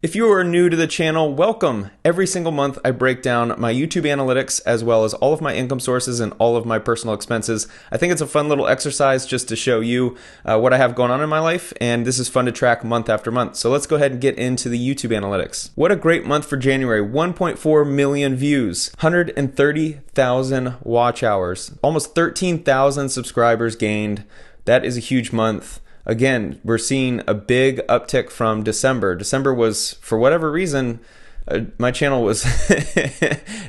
If you are new to the channel, welcome. Every single month I break down my YouTube analytics as well as all of my income sources and all of my personal expenses. I think it's a fun little exercise just to show you what I have going on in my life, and this is fun to track month after month. So let's go ahead and get into the YouTube analytics. What a great month for January. 1.4 million views, 130,000 watch hours, almost 13,000 subscribers gained. That is a huge month. Again, we're seeing a big uptick from December. December was, for whatever reason, my channel was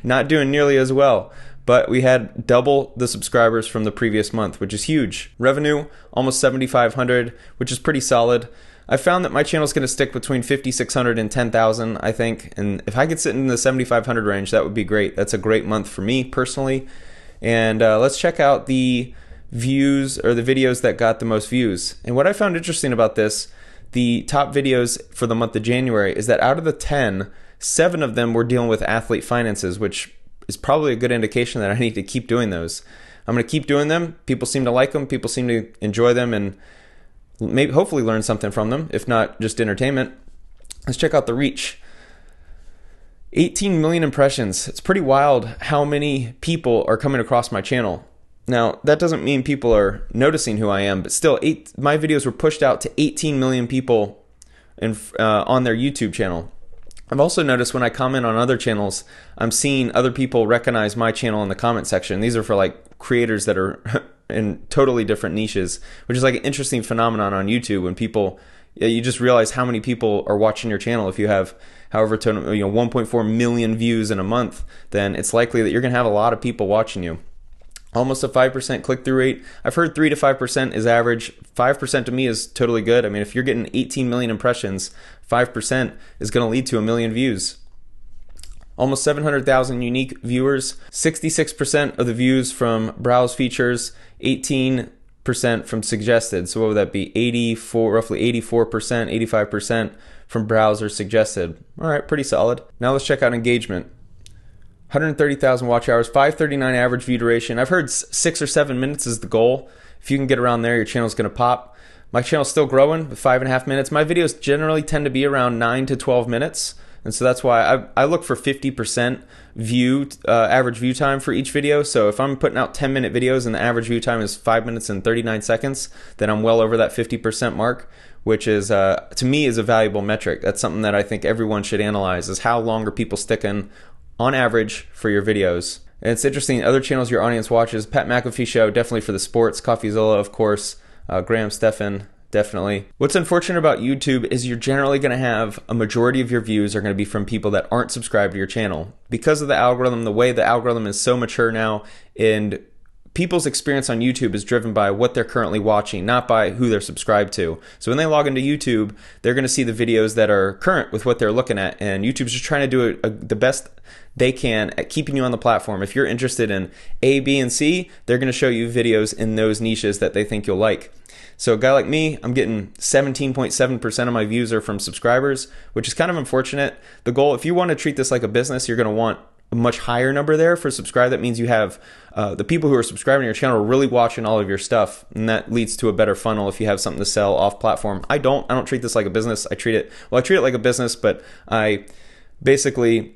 not doing nearly as well, but we had double the subscribers from the previous month, which is huge. Revenue, almost 7,500, which is pretty solid. I found that my channel is going to stick between 5,600 and 10,000, I think, and if I could sit in the 7,500 range, that would be great. That's a great month for me personally. And let's check out the views or the videos that got the most views. And what I found interesting about this, the top videos for the month of January, is that out of the 10, 7 of them were dealing with athlete finances, which is probably a good indication that I need to keep doing those. I'm going to keep doing them. People seem to like them. People seem to enjoy them and maybe hopefully learn something from them, if not just entertainment. Let's check out the reach. 18 million impressions. It's pretty wild how many people are coming across my channel. Now, that doesn't mean people are noticing who I am, but still, my videos were pushed out to 18 million people on their YouTube channel. I've also noticed when I comment on other channels, I'm seeing other people recognize my channel in the comment section. These are for like creators that are in totally different niches, which is like an interesting phenomenon on YouTube when people, you just realize how many people are watching your channel. If you have however 1.4 million views in a month, then it's likely that you're going to have a lot of people watching you. Almost a 5% click-through rate. I've heard 3 to 5% is average. 5% to me is totally good. I mean, if you're getting 18 million impressions, 5% is going to lead to a million views. Almost 700,000 unique viewers. 66% of the views from browse features, 18% from suggested. So what would that be? Roughly 84%, 85% from browse or suggested. All right, pretty solid. Now let's check out engagement. 130,000 watch hours, 539 average view duration. I've heard 6 or 7 minutes is the goal. If you can get around there, your channel's going to pop. My channel's still growing with 5.5 minutes. My videos generally tend to be around 9 to 12 minutes. And so that's why I look for 50% average view time for each video. So if I'm putting out 10-minute videos and the average view time is 5 minutes and 39 seconds, then I'm well over that 50% mark, which is, to me, is a valuable metric. That's something that I think everyone should analyze, is how long are people sticking on average for your videos. And it's interesting, other channels your audience watches, Pat McAfee Show, definitely for the sports, CoffeeZilla, of course, Graham Stephan, definitely. What's unfortunate about YouTube is you're generally going to have a majority of your views are going to be from people that aren't subscribed to your channel. Because of the algorithm, the way the algorithm is so mature now, and people's experience on YouTube is driven by what they're currently watching, not by who they're subscribed to. So when they log into YouTube, they're going to see the videos that are current with what they're looking at, and YouTube's just trying to do the best they can at keeping you on the platform. If you're interested in A, B, and C, they're going to show you videos in those niches that they think you'll like. So a guy like me, I'm getting 17.7% of my views are from subscribers, which is kind of unfortunate. The goal, if you want to treat this like a business, you're going to want a much higher number there for subscribe. That means you have the people who are subscribing to your channel are really watching all of your stuff, and that leads to a better funnel if you have something to sell off platform. I don't treat this like a business. I treat it like a business, but I basically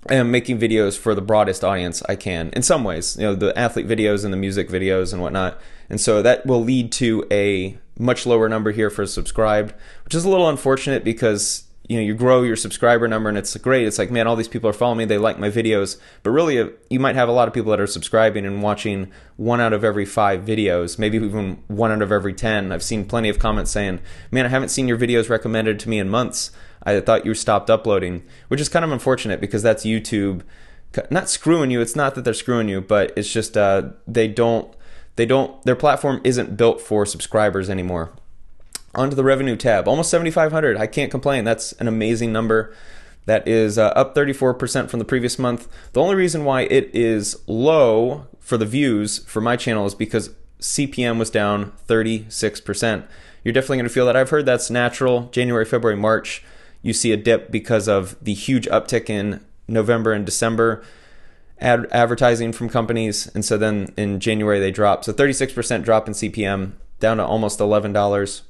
am making videos for the broadest audience I can in some ways, the athlete videos and the music videos and whatnot. And so that will lead to a much lower number here for subscribed, which is a little unfortunate because you grow your subscriber number and it's great. It's like, man, all these people are following me. They like my videos. But really, you might have a lot of people that are subscribing and watching 1 out of every 5 videos, maybe even 1 out of every 10. I've seen plenty of comments saying, man, I haven't seen your videos recommended to me in months. I thought you stopped uploading, which is kind of unfortunate because that's YouTube not screwing you. It's not that they're screwing you, but it's just their platform isn't built for subscribers anymore. Onto the revenue tab, almost 7,500. I can't complain. That's an amazing number. That is up 34% from the previous month. The only reason why it is low for the views for my channel is because CPM was down 36%. You're definitely going to feel that. I've heard that's natural. January, February, March, you see a dip because of the huge uptick in November and December advertising from companies. And so then in January they drop. So 36% drop in CPM, down to almost $11.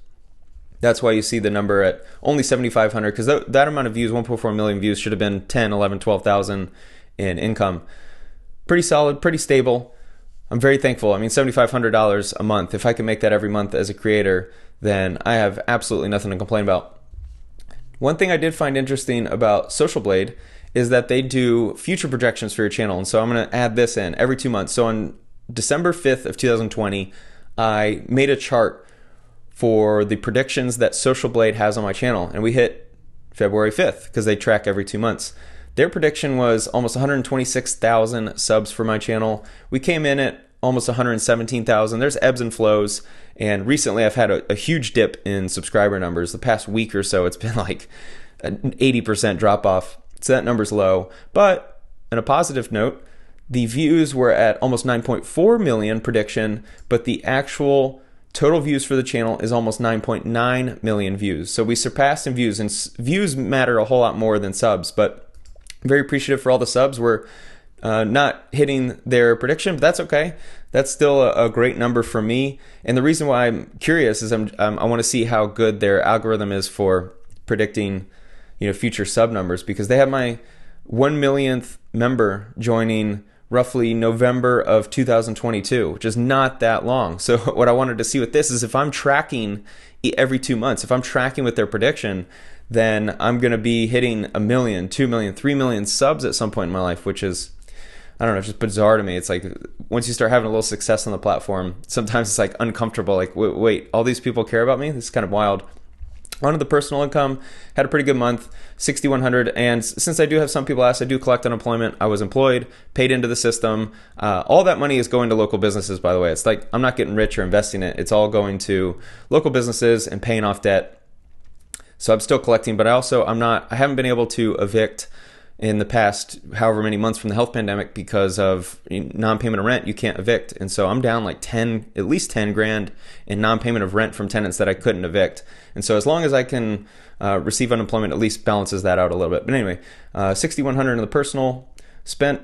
That's why you see the number at only 7,500, because that amount of views, 1.4 million views, should have been 10, 11, 12,000 in income. Pretty solid, pretty stable. I'm very thankful. I mean, $7,500 a month. If I can make that every month as a creator, then I have absolutely nothing to complain about. One thing I did find interesting about Social Blade is that they do future projections for your channel. And so I'm going to add this in every 2 months. So on December 5th of 2020, I made a chart for the predictions that Social Blade has on my channel. And we hit February 5th because they track every 2 months. Their prediction was almost 126,000 subs for my channel. We came in at almost 117,000. There's ebbs and flows. And recently I've had a huge dip in subscriber numbers. The past week or so, it's been like an 80% drop off. So that number's low. But on a positive note, the views were at almost 9.4 million prediction, but the actual total views for the channel is almost 9.9 million views. So we surpassed in views, and views matter a whole lot more than subs, but I'm very appreciative for all the subs. We're not hitting their prediction, but that's okay. That's still a great number for me. And the reason why I'm curious is I want to see how good their algorithm is for predicting, future sub numbers, because they have my 1 millionth member joining roughly November of 2022, which is not that long. So what I wanted to see with this is if I'm tracking every 2 months, if I'm tracking with their prediction, then I'm going to be hitting 1 million, 2 million, 3 million subs at some point in my life, which is, I don't know, just bizarre to me. It's like once you start having a little success on the platform, sometimes it's like uncomfortable. Like, wait, all these people care about me? This is kind of wild. On to the personal income, had a pretty good month, $6,100. And since I do have some people ask, I do collect unemployment. I was employed, paid into the system. All that money is going to local businesses, by the way. It's like I'm not getting rich or investing it. It's all going to local businesses and paying off debt. So I'm still collecting, but I haven't been able to evict in the past however many months from the health pandemic because of non-payment of rent. You can't evict. And so I'm down like at least 10 grand in non-payment of rent from tenants that I couldn't evict. And so as long as I can receive unemployment, at least balances that out a little bit. But anyway, 6,100 in the personal, spent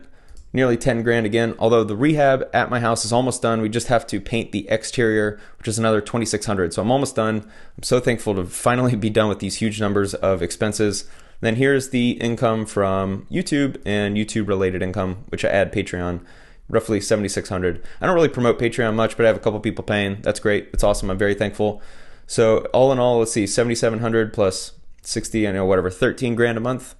nearly 10 grand again, although the rehab at my house is almost done. We just have to paint the exterior, which is another 2,600. So I'm almost done. I'm so thankful to finally be done with these huge numbers of expenses. Then here's the income from YouTube and YouTube related income, which I add Patreon, roughly 7,600. I don't really promote Patreon much, but I have a couple people paying. That's great. It's awesome. I'm very thankful. So all in all, let's see, 7,700 plus 60, 13 grand a month.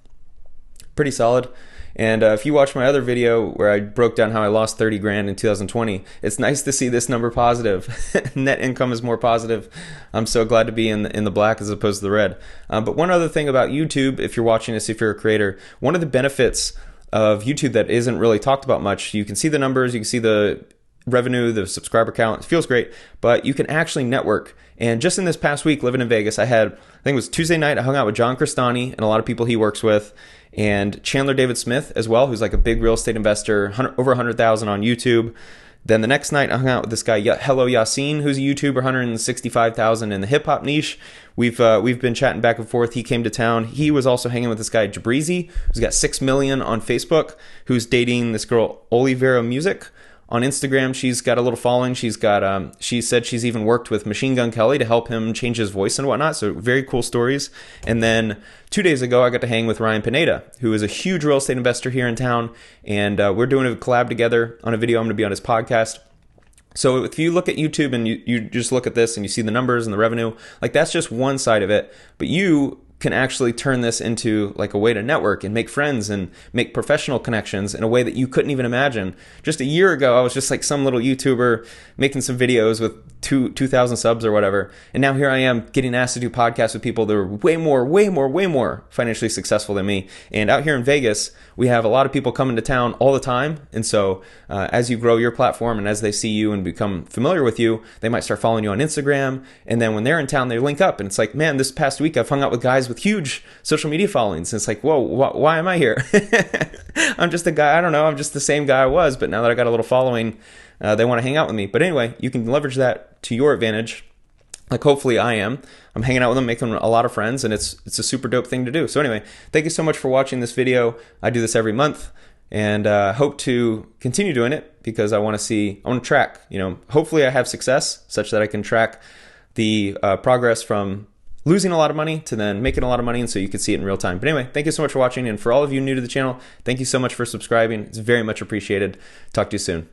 Pretty solid. And if you watch my other video where I broke down how I lost 30 grand in 2020, it's nice to see this number positive. Net income is more positive. I'm so glad to be in the black as opposed to the red. But one other thing about YouTube, if you're watching this, if you're a creator, one of the benefits of YouTube that isn't really talked about much, you can see the numbers, you can see the revenue, the subscriber count. It feels great, but you can actually network. And just in this past week, living in Vegas, I think it was Tuesday night, I hung out with John Crestani and a lot of people he works with, and Chandler David Smith as well, who's like a big real estate investor, over 100,000 on YouTube. Then the next night, I hung out with this guy, Hello Yassine, who's a YouTuber, 165,000 in the hip hop niche. We've been chatting back and forth. He came to town. He was also hanging with this guy, Jabrizi, who's got 6 million on Facebook, who's dating this girl, Olivera Music. On Instagram, she's got a little following. She said she's even worked with Machine Gun Kelly to help him change his voice and whatnot. So very cool stories. And then 2 days ago, I got to hang with Ryan Pineda, who is a huge real estate investor here in town. And we're doing a collab together on a video. I'm going to be on his podcast. So if you look at YouTube and you just look at this and you see the numbers and the revenue, like that's just one side of it. But you can actually turn this into like a way to network and make friends and make professional connections in a way that you couldn't even imagine. Just a year ago, I was just like some little YouTuber making some videos with 2,000 subs or whatever. And now here I am getting asked to do podcasts with people that are way more financially successful than me. And out here in Vegas, we have a lot of people coming to town all the time. And so as you grow your platform and as they see you and become familiar with you, they might start following you on Instagram. And then when they're in town, they link up. And it's like, man, this past week I've hung out with guys with huge social media followings. And it's like, whoa, why am I here? I'm just a guy. I don't know. I'm just the same guy I was. But now that I got a little following, they want to hang out with me. But anyway, you can leverage that to your advantage. Like hopefully I am. I'm hanging out with them, making a lot of friends, and it's a super dope thing to do. So anyway, thank you so much for watching this video. I do this every month, and hope to continue doing it because I want to track. Hopefully I have success such that I can track the progress from losing a lot of money to then making a lot of money, and so you can see it in real time. But anyway, thank you so much for watching, and for all of you new to the channel, thank you so much for subscribing. It's very much appreciated. Talk to you soon.